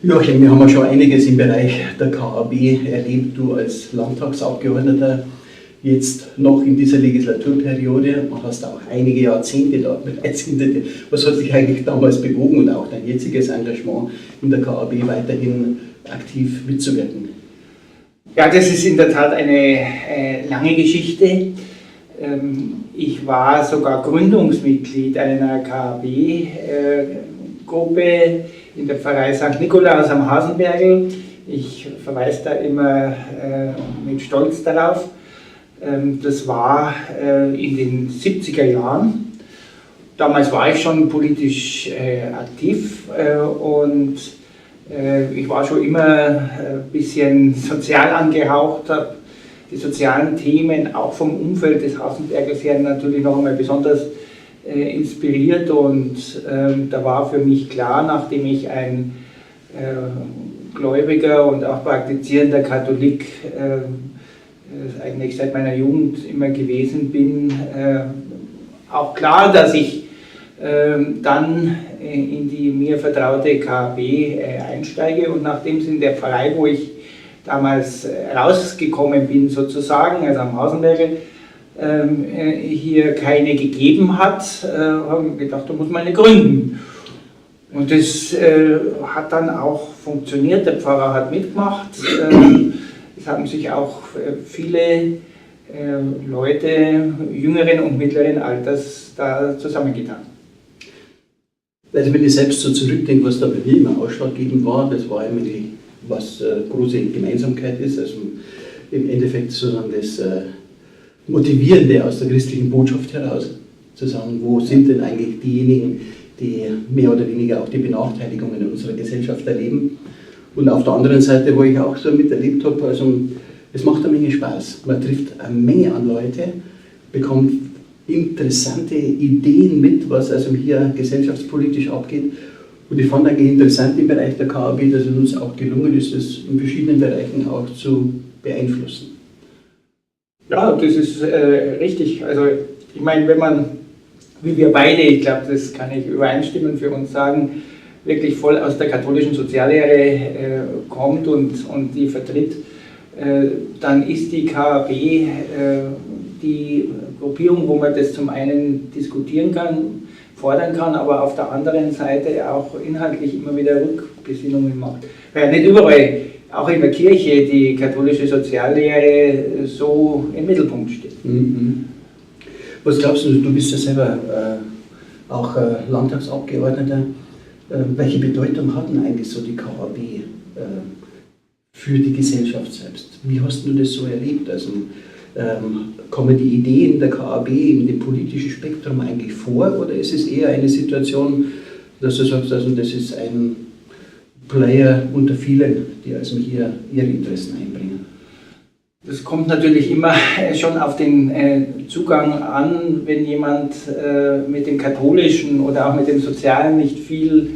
Joachim, wir haben ja schon einiges im Bereich der KAB erlebt. Du als Landtagsabgeordneter jetzt noch in dieser Legislaturperiode, hast auch einige Jahrzehnte da bereits hinter dir. Was hat dich eigentlich damals bewogen und auch dein jetziges Engagement in der KAB weiterhin aktiv mitzuwirken? Ja, das ist in der Tat eine lange Geschichte. Ich war sogar Gründungsmitglied einer KAB-Gruppe in der Pfarrei St. Nikolaus am Hasenbergl. Ich verweise da immer mit Stolz darauf. Das war in den 70er Jahren. Damals war ich schon politisch aktiv und ich war schon immer ein bisschen sozial angehaucht, habe die sozialen Themen auch vom Umfeld des Hasenbergls her natürlich noch einmal besonders inspiriert, und da war für mich klar, nachdem ich ein gläubiger und auch praktizierender Katholik eigentlich seit meiner Jugend immer gewesen bin, auch klar, dass ich dann in die mir vertraute KAB einsteige, und nachdem es in der Pfarrei, wo ich damals rausgekommen bin sozusagen, also am Hasenbergl, hier keine gegeben hat, habe ich gedacht, da muss man eine gründen. Und das hat dann auch funktioniert, der Pfarrer hat mitgemacht, es haben sich auch viele Leute jüngeren und mittleren Alters da zusammengetan. Also wenn ich selbst so zurückdenke, was da bei mir immer ausschlaggebend war, das war immer die, was große Gemeinsamkeit ist, also im Endeffekt sozusagen das Motivierende aus der christlichen Botschaft heraus, zu sagen, wo sind denn eigentlich diejenigen, die mehr oder weniger auch die Benachteiligungen in unserer Gesellschaft erleben. Und auf der anderen Seite, wo ich auch so miterlebt habe, also es macht eine Menge Spaß. Man trifft eine Menge an Leute, bekommt interessante Ideen mit, was also hier gesellschaftspolitisch abgeht. Und ich fand eigentlich interessant im Bereich der KAB, dass es uns auch gelungen ist, das in verschiedenen Bereichen auch zu beeinflussen. Ja, das ist richtig. Also ich meine, wenn man, wie wir beide, ich glaube, das kann ich übereinstimmend für uns sagen, wirklich voll aus der katholischen Soziallehre kommt und die vertritt, dann ist die KAB die Gruppierung, wo man das zum einen diskutieren kann, fordern kann, aber auf der anderen Seite auch inhaltlich immer wieder Rückbesinnungen macht. Weil nicht überall, auch in der Kirche, die katholische Soziallehre so im Mittelpunkt steht. Mhm. Was glaubst du, du bist ja selber auch Landtagsabgeordneter, welche Bedeutung hat denn eigentlich so die KAB für die Gesellschaft selbst? Wie hast du das so erlebt? Also kommen die Ideen der KAB in dem politischen Spektrum eigentlich vor, oder ist es eher eine Situation, dass du sagst, also das ist ein Player unter vielen, die also hier ihre Interessen einbringen? Das kommt natürlich immer schon auf den Zugang an, wenn jemand mit dem Katholischen oder auch mit dem Sozialen nicht viel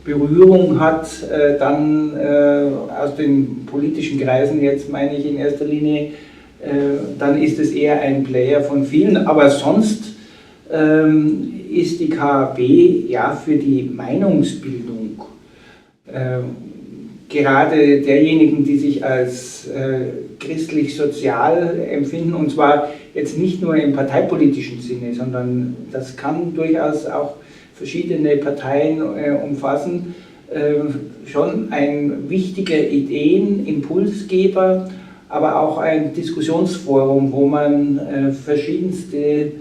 Berührung hat, dann aus den politischen Kreisen, jetzt meine ich in erster Linie, dann ist es eher ein Player von vielen, aber sonst ist die KAB ja für die Meinungsbildung gerade derjenigen, die sich als christlich-sozial empfinden, und zwar jetzt nicht nur im parteipolitischen Sinne, sondern das kann durchaus auch verschiedene Parteien umfassen, schon ein wichtiger Ideenimpulsgeber, aber auch ein Diskussionsforum, wo man verschiedenste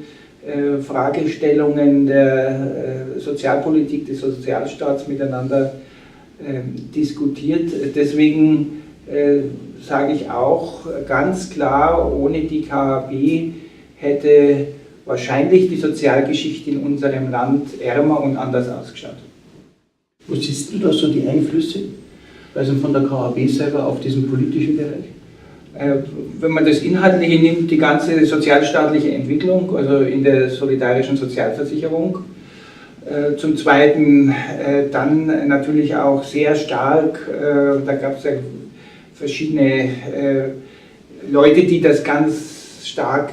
Fragestellungen der Sozialpolitik, des Sozialstaats miteinander diskutiert. Deswegen sage ich auch ganz klar, ohne die KAB hätte wahrscheinlich die Sozialgeschichte in unserem Land ärmer und anders ausgeschaut. Wo siehst du da so die Einflüsse, also von der KAB selber auf diesen politischen Bereich? Wenn man das Inhaltliche nimmt, die ganze sozialstaatliche Entwicklung, also in der solidarischen Sozialversicherung. Zum Zweiten dann natürlich auch sehr stark, da gab es ja verschiedene Leute, die das ganz stark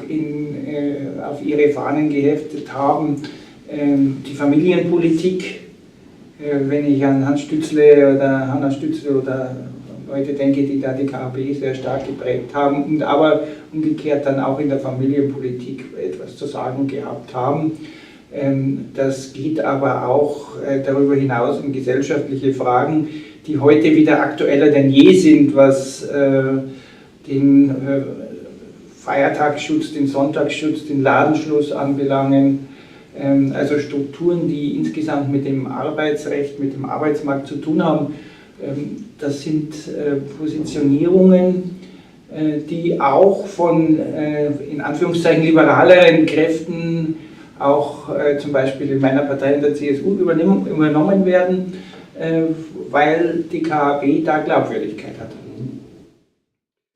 auf ihre Fahnen geheftet haben, die Familienpolitik, wenn ich an Hans Stützle oder Hanna Stützle oder Leute denke, die da die KAB sehr stark geprägt haben und aber umgekehrt dann auch in der Familienpolitik etwas zu sagen gehabt haben. Das geht aber auch darüber hinaus in gesellschaftliche Fragen, die heute wieder aktueller denn je sind, was den Feiertagsschutz, den Sonntagsschutz, den Ladenschluss anbelangen. Also Strukturen, die insgesamt mit dem Arbeitsrecht, mit dem Arbeitsmarkt zu tun haben. Das sind Positionierungen, die auch von in Anführungszeichen liberaleren Kräften auch zum Beispiel in meiner Partei, in der CSU, übernommen werden, weil die KAB da Glaubwürdigkeit hat.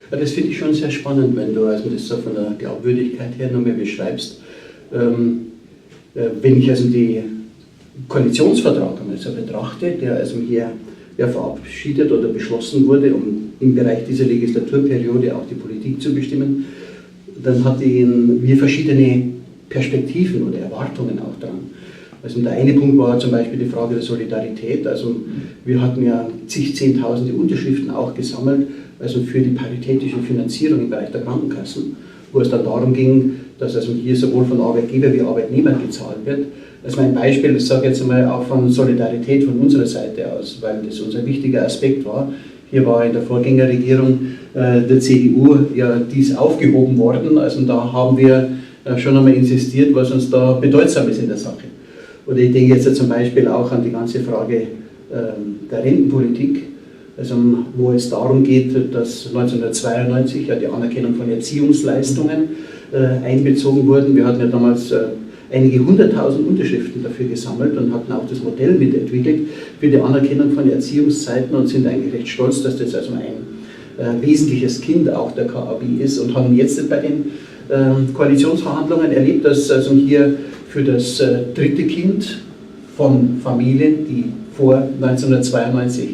Ja, das finde ich schon sehr spannend, wenn du also das so von der Glaubwürdigkeit her nochmal beschreibst. Wenn ich also den Koalitionsvertrag einmal so betrachte, der also hier ja verabschiedet oder beschlossen wurde, um im Bereich dieser Legislaturperiode auch die Politik zu bestimmen, dann hatten wir verschiedene Perspektiven oder Erwartungen auch dran. Also der eine Punkt war zum Beispiel die Frage der Solidarität. Also wir hatten ja Zehntausende Unterschriften auch gesammelt, also für die paritätische Finanzierung im Bereich der Krankenkassen, wo es dann darum ging, dass also hier sowohl von Arbeitgeber wie Arbeitnehmer gezahlt wird. Das ist ein Beispiel, ich sage jetzt einmal auch von Solidarität von unserer Seite aus, weil das unser wichtiger Aspekt war. Hier war in der Vorgängerregierung der CDU ja dies aufgehoben worden, also da haben wir schon einmal insistiert, was uns da bedeutsam ist in der Sache. Oder ich denke jetzt zum Beispiel auch an die ganze Frage der Rentenpolitik, also wo es darum geht, dass 1992 ja die Anerkennung von Erziehungsleistungen einbezogen wurden. Wir hatten ja damals einige 100.000 Unterschriften dafür gesammelt und hatten auch das Modell mitentwickelt für die Anerkennung von Erziehungszeiten und sind eigentlich recht stolz, dass das also ein wesentliches Kind auch der KAB ist und haben jetzt bei den Koalitionsverhandlungen erlebt, dass also hier für das dritte Kind von Familien, die vor 1992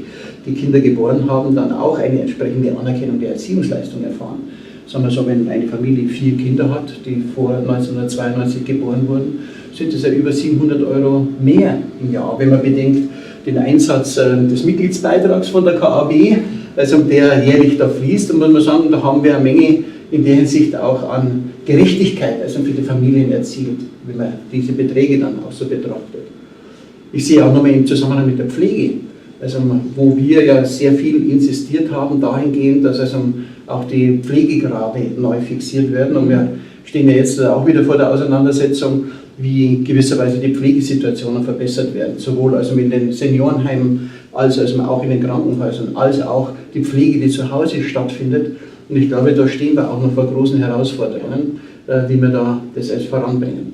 die Kinder geboren haben, dann auch eine entsprechende Anerkennung der Erziehungsleistung erfahren. Sagen wir so, wenn eine Familie 4 Kinder hat, die vor 1992 geboren wurden, sind es ja über 700 € mehr im Jahr, wenn man bedenkt den Einsatz des Mitgliedsbeitrags von der KAB, also der jährlich da fließt, und muss man sagen, da haben wir eine Menge in der Hinsicht auch an Gerechtigkeit, also für die Familien erzielt, wenn man diese Beträge dann auch so betrachtet. Ich sehe auch nochmal im Zusammenhang mit der Pflege, also wo wir ja sehr viel insistiert haben, dahingehend, dass also auch die Pflegegrade neu fixiert werden. Und wir stehen ja jetzt auch wieder vor der Auseinandersetzung, wie gewisserweise die Pflegesituationen verbessert werden, sowohl also in den Seniorenheimen als also auch in den Krankenhäusern, als auch die Pflege, die zu Hause stattfindet. Und ich glaube, da stehen wir auch noch vor großen Herausforderungen, wie wir da das alles voranbringen.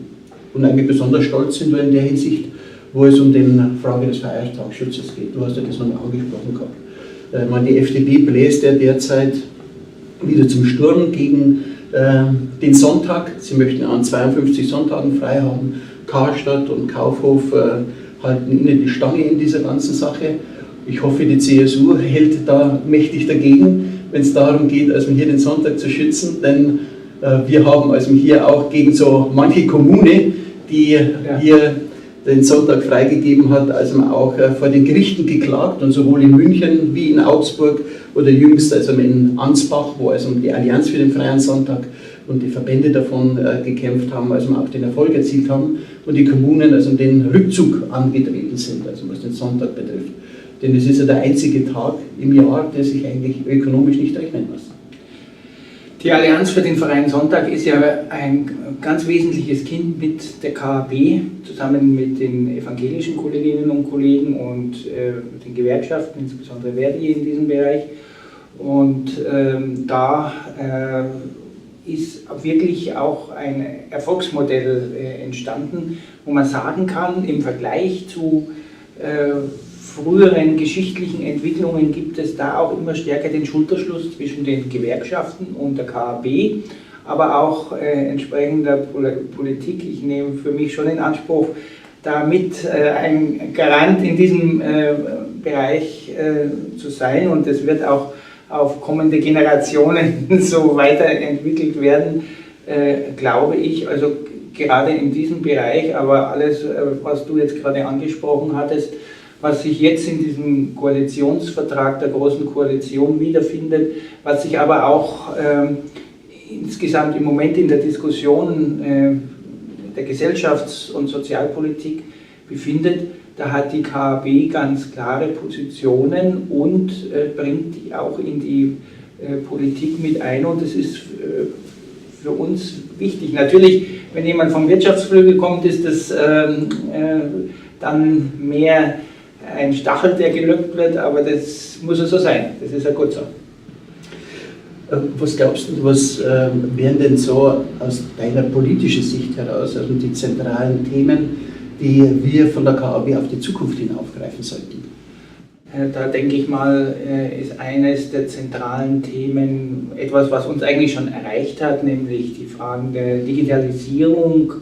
Und eigentlich besonders stolz sind wir in der Hinsicht, wo es um die Frage des Feiertagsschutzes geht. Du hast ja das noch angesprochen gehabt. Die FDP bläst ja derzeit wieder zum Sturm gegen den Sonntag. Sie möchten an 52 Sonntagen frei haben. Karstadt und Kaufhof halten ihnen die Stange in dieser ganzen Sache. Ich hoffe, die CSU hält da mächtig dagegen, wenn es darum geht, also hier den Sonntag zu schützen, denn wir haben also hier auch gegen so manche Kommune, die hier den Sonntag freigegeben hat, also auch vor den Gerichten geklagt, und sowohl in München wie in Augsburg oder jüngst also in Ansbach, wo also die Allianz für den freien Sonntag und die Verbände davon gekämpft haben, also auch den Erfolg erzielt haben und die Kommunen also den Rückzug angetreten sind, also was den Sonntag betrifft. Denn es ist ja der einzige Tag im Jahr, der sich eigentlich ökonomisch nicht rechnen lässt. Die Allianz für den freien Sonntag ist ja ein ganz wesentliches Kind mit der KAB, zusammen mit den evangelischen Kolleginnen und Kollegen und den Gewerkschaften, insbesondere Verdi in diesem Bereich. Und da ist wirklich auch ein Erfolgsmodell entstanden, wo man sagen kann, im Vergleich zu früheren geschichtlichen Entwicklungen gibt es da auch immer stärker den Schulterschluss zwischen den Gewerkschaften und der KAB, aber auch entsprechender Politik. Ich nehme für mich schon in Anspruch, damit ein Garant in diesem Bereich zu sein, und es wird auch auf kommende Generationen so weiterentwickelt werden, glaube ich. Also gerade in diesem Bereich, aber alles, was du jetzt gerade angesprochen hattest, was sich jetzt in diesem Koalitionsvertrag der Großen Koalition wiederfindet, was sich aber auch insgesamt im Moment in der Diskussion der Gesellschafts- und Sozialpolitik befindet. Da hat die KAB ganz klare Positionen und bringt die auch in die Politik mit ein, und das ist für uns wichtig. Natürlich, wenn jemand vom Wirtschaftsflügel kommt, ist das dann mehr ein Stachel, der gelöckt wird, aber das muss ja so sein. Das ist ja gut so. Was glaubst du, was wären denn so aus deiner politischen Sicht heraus, also die zentralen Themen, die wir von der KAB auf die Zukunft hin aufgreifen sollten? Da denke ich mal, ist eines der zentralen Themen etwas, was uns eigentlich schon erreicht hat, nämlich die Fragen der Digitalisierung,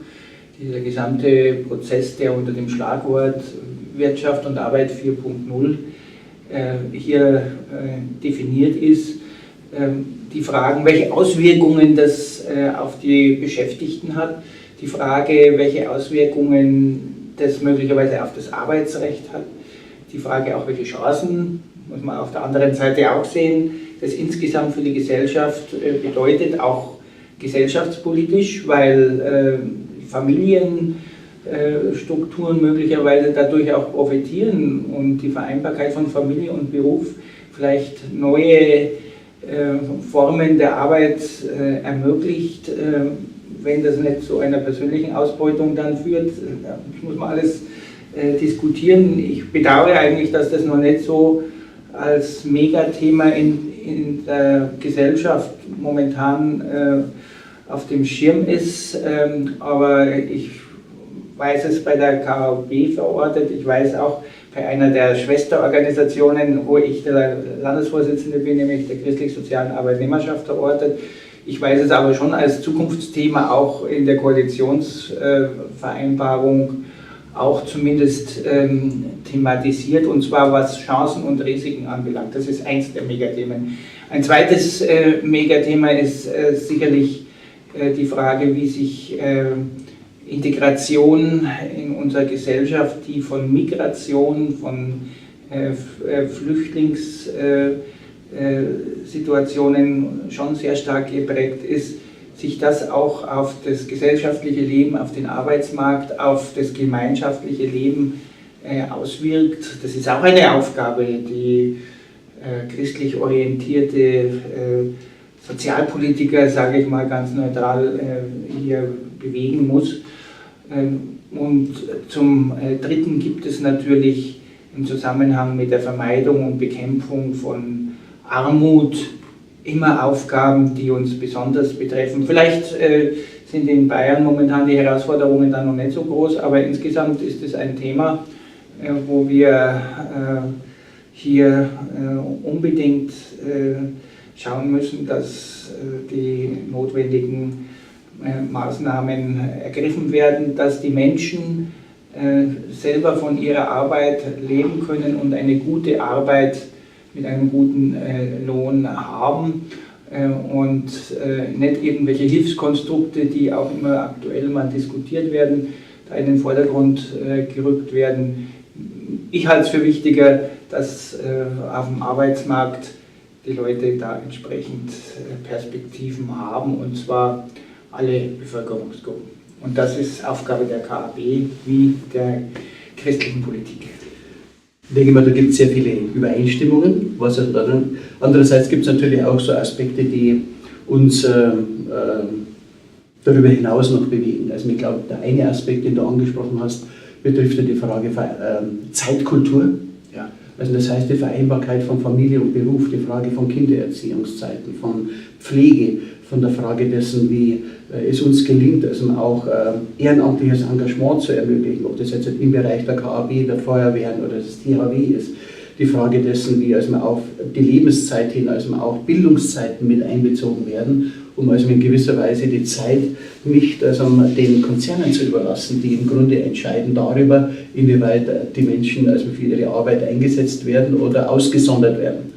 dieser gesamte Prozess, der unter dem Schlagwort Wirtschaft und Arbeit 4.0 hier definiert ist. Die Fragen, welche Auswirkungen das auf die Beschäftigten hat, die Frage, welche Auswirkungen das möglicherweise auf das Arbeitsrecht hat, die Frage auch, welche Chancen, muss man auf der anderen Seite auch sehen, das insgesamt für die Gesellschaft bedeutet, auch gesellschaftspolitisch, weil Familienstrukturen möglicherweise dadurch auch profitieren und die Vereinbarkeit von Familie und Beruf vielleicht neue Formen der Arbeit ermöglicht, wenn das nicht zu einer persönlichen Ausbeutung dann führt. Das muss man alles diskutieren. Ich bedauere eigentlich, dass das noch nicht so als Megathema in der Gesellschaft momentan auf dem Schirm ist, aber ich weiß es bei der KAB verortet, ich weiß auch bei einer der Schwesterorganisationen, wo ich der Landesvorsitzende bin, nämlich der christlich-sozialen Arbeitnehmerschaft verortet. Ich weiß es aber schon als Zukunftsthema auch in der Koalitionsvereinbarung auch zumindest thematisiert, und zwar was Chancen und Risiken anbelangt. Das ist eins der Megathemen. Ein zweites Megathema ist sicherlich die Frage, wie sich Integration in unserer Gesellschaft, die von Migration, von Flüchtlingssituationen schon sehr stark geprägt ist, sich das auch auf das gesellschaftliche Leben, auf den Arbeitsmarkt, auf das gemeinschaftliche Leben auswirkt. Das ist auch eine Aufgabe, die christlich orientierte Sozialpolitiker, sage ich mal ganz neutral, hier bewegen muss. Und zum Dritten gibt es natürlich im Zusammenhang mit der Vermeidung und Bekämpfung von Armut immer Aufgaben, die uns besonders betreffen. Vielleicht sind in Bayern momentan die Herausforderungen dann noch nicht so groß, aber insgesamt ist es ein Thema, wo wir hier unbedingt schauen müssen, dass die notwendigen Maßnahmen ergriffen werden, dass die Menschen selber von ihrer Arbeit leben können und eine gute Arbeit mit einem guten Lohn haben und nicht irgendwelche Hilfskonstrukte, die auch immer aktuell mal diskutiert werden, da in den Vordergrund gerückt werden. Ich halte es für wichtiger, dass auf dem Arbeitsmarkt die Leute da entsprechend Perspektiven haben, und zwar alle Bevölkerungsgruppen. Und das ist Aufgabe der KAB wie der christlichen Politik. Ich denke mal, da gibt es sehr viele Übereinstimmungen. Andererseits gibt es natürlich auch so Aspekte, die uns darüber hinaus noch bewegen. Also ich glaube, der eine Aspekt, den du angesprochen hast, betrifft ja die Frage Zeitkultur. Ja. Also das heißt die Vereinbarkeit von Familie und Beruf, die Frage von Kindererziehungszeiten, von Pflege, von der Frage dessen, wie es uns gelingt, also auch ehrenamtliches Engagement zu ermöglichen, ob das jetzt im Bereich der KAB, der Feuerwehren oder des THW ist. Die Frage dessen, wie also auf die Lebenszeit hin, also auch Bildungszeiten mit einbezogen werden, um also in gewisser Weise die Zeit nicht also den Konzernen zu überlassen, die im Grunde entscheiden darüber, inwieweit die Menschen also für ihre Arbeit eingesetzt werden oder ausgesondert werden.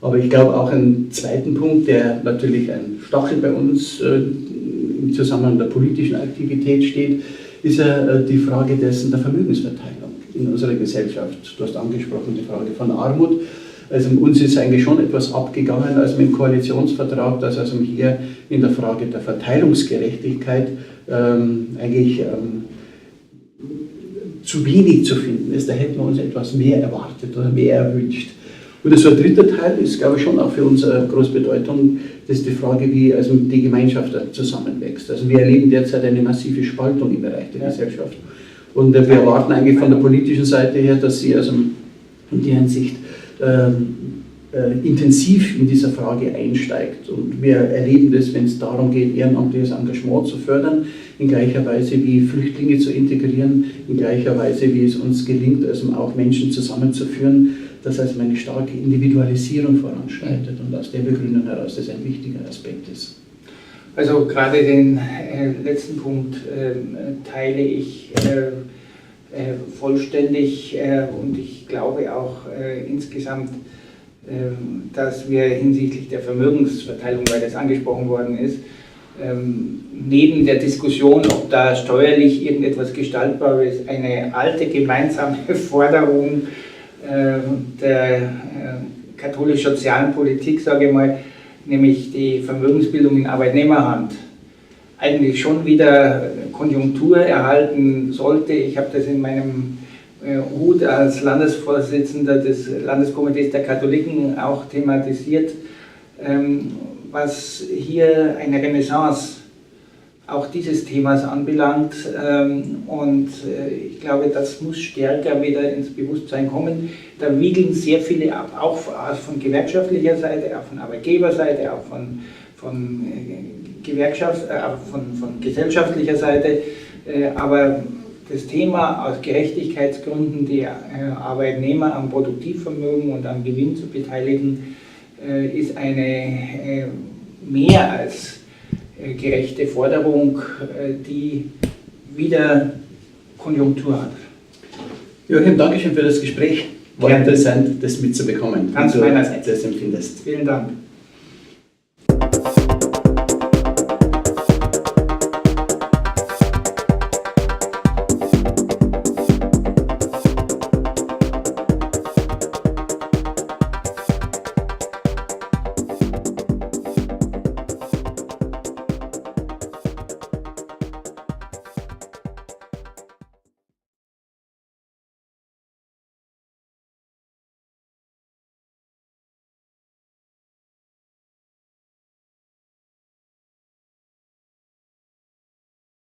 Aber ich glaube auch einen zweiten Punkt, der natürlich ein Stachel bei uns im Zusammenhang der politischen Aktivität steht, ist ja die Frage dessen der Vermögensverteilung. in unserer Gesellschaft. Du hast angesprochen die Frage von Armut. Also uns ist eigentlich schon etwas abgegangen als mit dem Koalitionsvertrag, dass also hier in der Frage der Verteilungsgerechtigkeit eigentlich zu wenig zu finden ist. Da hätten wir uns etwas mehr erwartet oder mehr erwünscht. Und so ein dritter Teil ist, glaube ich, schon auch für uns eine große Bedeutung, das ist die Frage, wie also die Gemeinschaft zusammenwächst. Also wir erleben derzeit eine massive Spaltung im Bereich der Gesellschaft. Und wir erwarten eigentlich von der politischen Seite her, dass sie also in der Hinsicht intensiv in dieser Frage einsteigt. Und wir erleben das, wenn es darum geht, ehrenamtliches Engagement zu fördern, in gleicher Weise wie Flüchtlinge zu integrieren, in gleicher Weise wie es uns gelingt, also auch Menschen zusammenzuführen, dass also eine starke Individualisierung voranschreitet und aus der Begründung heraus das ein wichtiger Aspekt ist. Also gerade den letzten Punkt teile ich vollständig und ich glaube auch insgesamt, dass wir hinsichtlich der Vermögensverteilung, weil das angesprochen worden ist, neben der Diskussion, ob da steuerlich irgendetwas gestaltbar ist, eine alte gemeinsame Forderung der katholisch-sozialen Politik, sage ich mal, nämlich die Vermögensbildung in Arbeitnehmerhand, eigentlich schon wieder Konjunktur erhalten sollte. Ich habe das in meinem Hut als Landesvorsitzender des Landeskomitees der Katholiken auch thematisiert, was hier eine Renaissance auch dieses Themas anbelangt. Und ich glaube, das muss stärker wieder ins Bewusstsein kommen. Da wiegeln sehr viele ab, auch von gewerkschaftlicher Seite, auch von Arbeitgeberseite, auch von gesellschaftlicher Seite. Aber das Thema aus Gerechtigkeitsgründen, die Arbeitnehmer am Produktivvermögen und am Gewinn zu beteiligen, ist eine mehr als gerechte Forderung, die wieder Konjunktur hat. Joachim, danke schön für das Gespräch. War interessant, das mitzubekommen. Ganz meinerseits. Das empfindest. Vielen Dank.